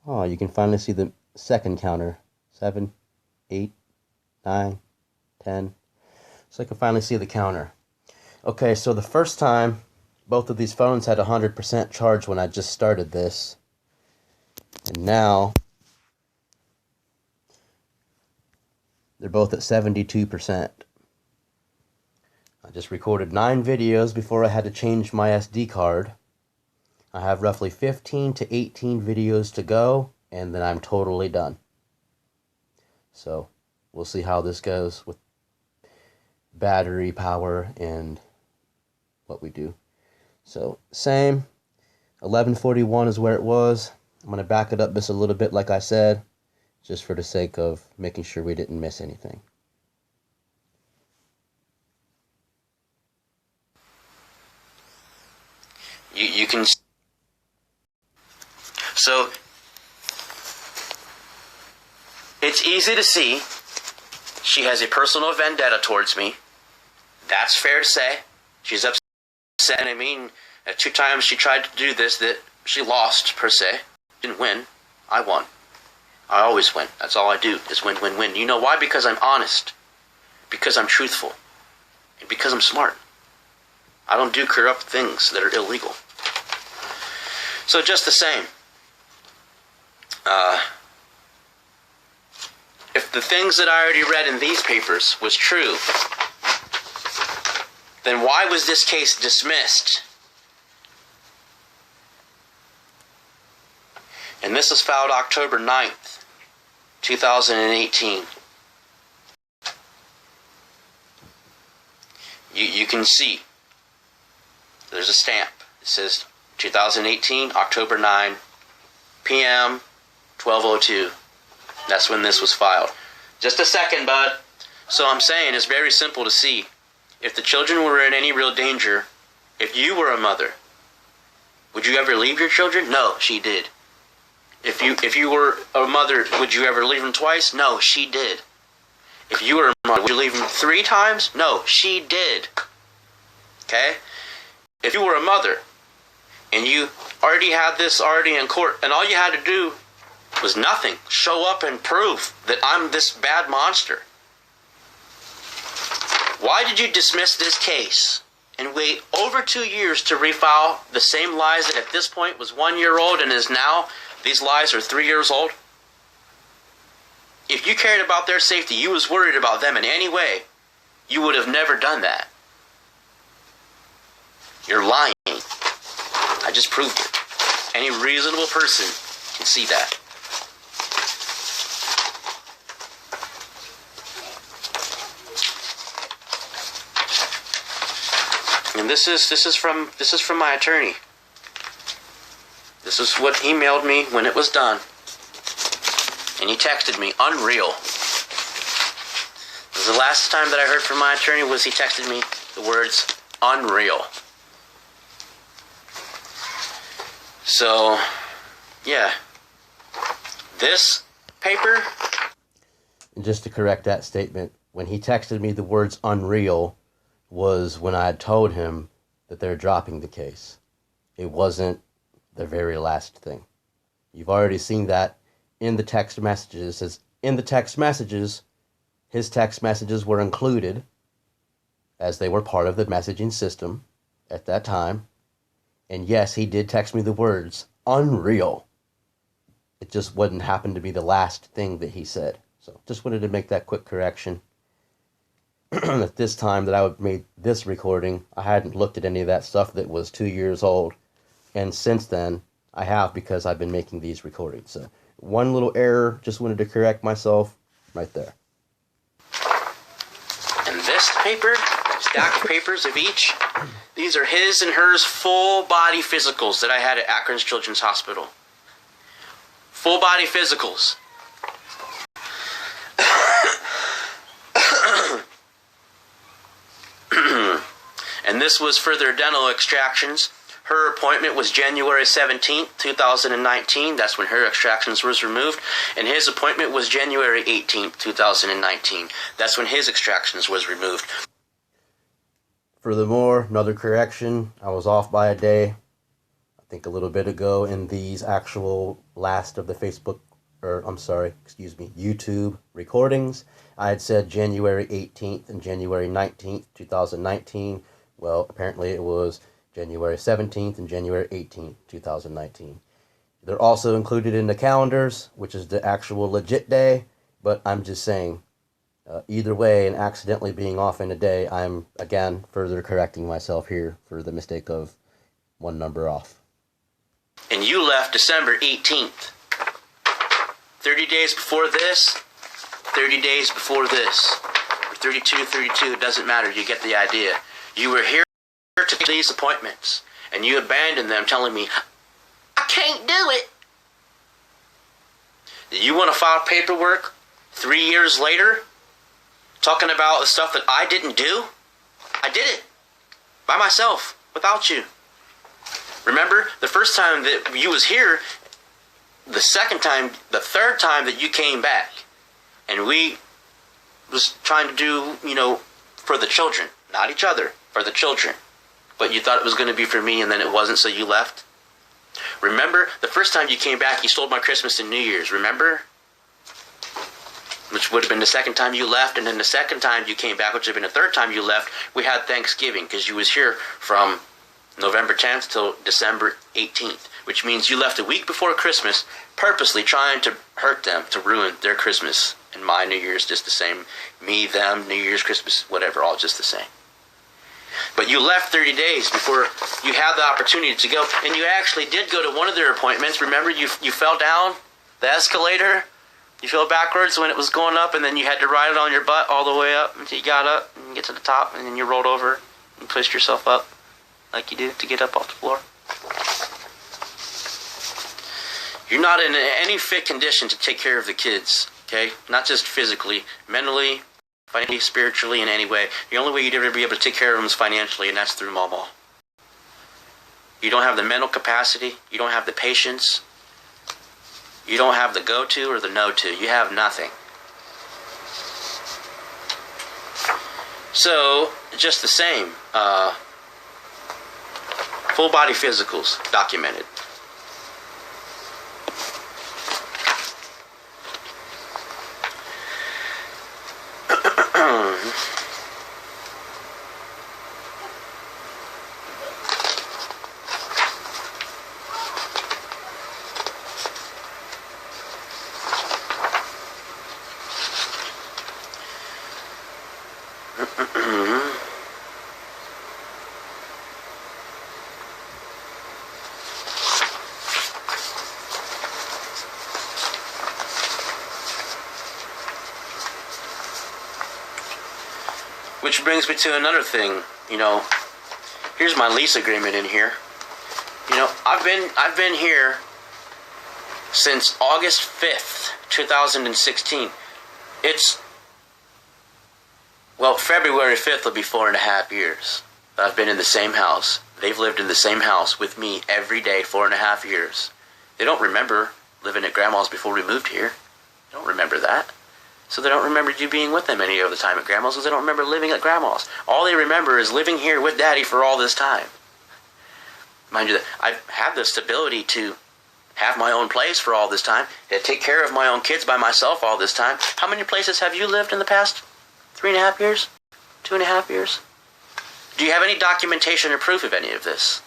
Oh, you can finally see the second counter. 7, 8, 9, 10. So I can finally see the counter. Okay, so the first time, both of these phones had 100% charge when I just started this. And now, they're both at 72%. I just recorded 9 videos before I had to change my SD card. I have roughly 15 to 18 videos to go, and then I'm totally done. So, we'll see how this goes with battery power and what we do. So, same. 1141 is where it was. I'm going to back it up just a little bit, like I said, just for the sake of making sure we didn't miss anything. You can... So, it's easy to see she has a personal vendetta towards me. That's fair to say. She's upset. I mean, 2 times she tried to do this that she lost, per se. Didn't win. I won. I always win. That's all I do, is win, win, win. You know why? Because I'm honest. Because I'm truthful. And because I'm smart. I don't do corrupt things that are illegal. So just the same. If the things that I already read in these papers was true, then why was this case dismissed? And this was filed October 9th, 2018. You can see there's a stamp. It says 2018, October 9, p.m., 12:02. That's when this was filed. Just a second, bud. So I'm saying it's very simple to see. If the children were in any real danger, if you were a mother, would you ever leave your children? No, she did. If you were a mother, would you ever leave them twice? No, she did. If you were a mother, would you leave them 3 times? No, she did. Okay? If you were a mother, and you already had this already in court, and all you had to do was nothing. Show up and prove that I'm this bad monster. Why did you dismiss this case and wait over 2 years to refile the same lies that at this point was 1 year old and is now, these lies are 3 years old? If you cared about their safety, you was worried about them in any way, you would have never done that. You're lying. I just proved it. Any reasonable person can see that. And this is from my attorney. This is what he mailed me when it was done. And he texted me, unreal. This is the last time that I heard from my attorney was he texted me the words, unreal. So, yeah. This paper... And just to correct that statement, when he texted me the words unreal was when I had told him that they're dropping the case. It wasn't the very last thing. You've already seen that in the text messages. It says, in the text messages, his text messages were included as they were part of the messaging system at that time. And yes, he did text me the words, unreal. It just wouldn't happen to be the last thing that he said. So just wanted to make that quick correction. At this time that I made this recording, I hadn't looked at any of that stuff that was 2 years old. And since then, I have, because I've been making these recordings. So one little error, just wanted to correct myself right there. And this paper, stack of papers of each, these are his and hers full body physicals that I had at Akron's Children's Hospital. Full body physicals. And this was for their dental extractions. Her appointment was January 17th, 2019. That's when her extractions was removed. And his appointment was January 18th, 2019. That's when his extractions was removed. Furthermore, another correction. I was off by a day. I think a little bit ago in these actual last of the YouTube recordings, I had said January 18th and January 19th, 2019. Well, apparently it was January 17th and January 18th, 2019. They're also included in the calendars, which is the actual legit day, but I'm just saying, either way, and accidentally being off in a day, I'm, again, further correcting myself here for the mistake of one number off. And you left December 18th. 30 days before this, 30 days before this, or 32, it doesn't matter, you get the idea. You were here to take these appointments, and you abandoned them telling me, I can't do it. You want to file paperwork 3 years later, talking about the stuff that I didn't do? I did it, by myself, without you. Remember, the first time that you was here, the second time, the third time that you came back, and we was trying to do, for the children, not each other, for the children. But you thought it was going to be for me, and then it wasn't, so you left. Remember, the first time you came back, you stole my Christmas and New Year's, remember? Which would have been the second time you left, and then the second time you came back, which would have been the third time you left, we had Thanksgiving, because you was here from November 10th till December 18th, which means you left a week before Christmas, purposely trying to hurt them, to ruin their Christmas, and my New Year's just the same. Me, them, New Year's, Christmas, whatever, all just the same. But you left 30 days before you had the opportunity to go, and you actually did go to one of their appointments. Remember, you fell down the escalator? You fell backwards when it was going up, and then you had to ride it on your butt all the way up until you got up and get to the top, and then you rolled over and pushed yourself up like you do to get up off the floor. You're not in any fit condition to take care of the kids, okay? Not just physically, mentally, financially, spiritually, in any way. The only way you'd ever be able to take care of them is financially, and that's through Mama. You don't have the mental capacity. You don't have the patience. You don't have the go-to or the no-to. You have nothing. So, just the same. Full body physicals documented. Which brings me to another thing, here's my lease agreement in here. I've been here since August 5th, 2016. February 5th will be 4.5 years. I've been in the same house. They've lived in the same house with me every day, 4.5 years. They don't remember living at Grandma's before we moved here. They don't remember that. So they don't remember you being with them any of the time at Grandma's, because they don't remember living at Grandma's. All they remember is living here with Daddy for all this time. Mind you, I've had the stability to have my own place for all this time, to take care of my own kids by myself all this time. How many places have you lived in the past 3.5 years? 2.5 years? Do you have any documentation or proof of any of this?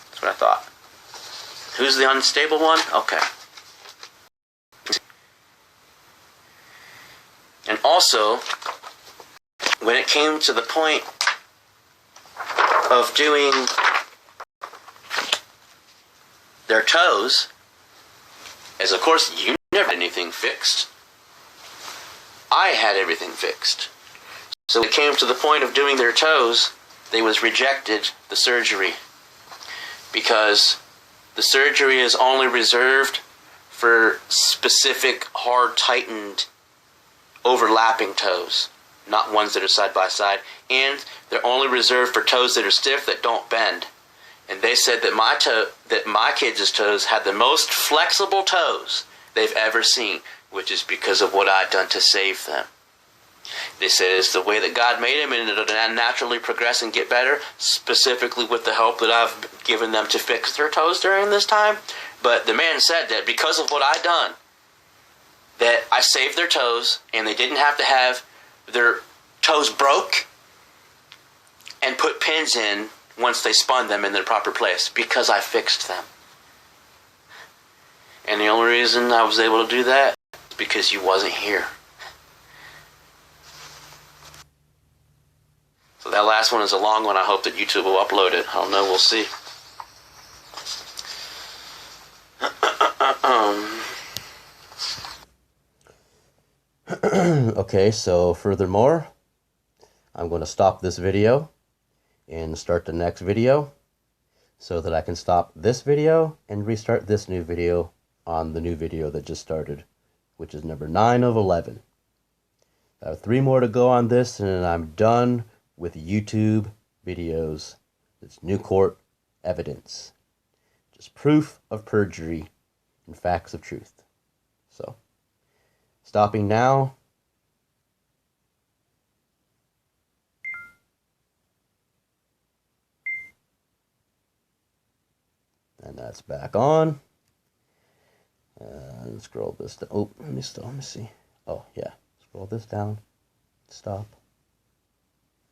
That's what I thought. Who's the unstable one? Okay. And also, when it came to the point of doing their toes, as of course you never had anything fixed, I had everything fixed. So when it came to the point of doing their toes, they was rejected the surgery, because the surgery is only reserved for specific hard tightened overlapping toes, not ones that are side by side, and they're only reserved for toes that are stiff, that don't bend. And they said that my kids' toes had the most flexible toes they've ever seen, which is because of what I'd done to save them. They said it's the way that God made him, and it'll naturally progress and get better, specifically with the help that I've given them to fix their toes during this time. But the man said that because of what I done, that I saved their toes, and they didn't have to have their toes broke and put pins in once they spun them in their proper place, because I fixed them. And the only reason I was able to do that is because you wasn't here. So that last one is a long one. I hope that YouTube will upload it. I don't know. We'll see. Okay, so furthermore, I'm going to stop this video and start the next video so that I can stop this video and restart this new video on the new video that just started, which is number 9 of 11. I have 3 more to go on this, and I'm done with YouTube videos. It's new court evidence. Just proof of perjury and facts of truth. So, stopping now. And that's back on. Scroll this down. Oh, let me see. Oh, yeah. Scroll this down. Stop.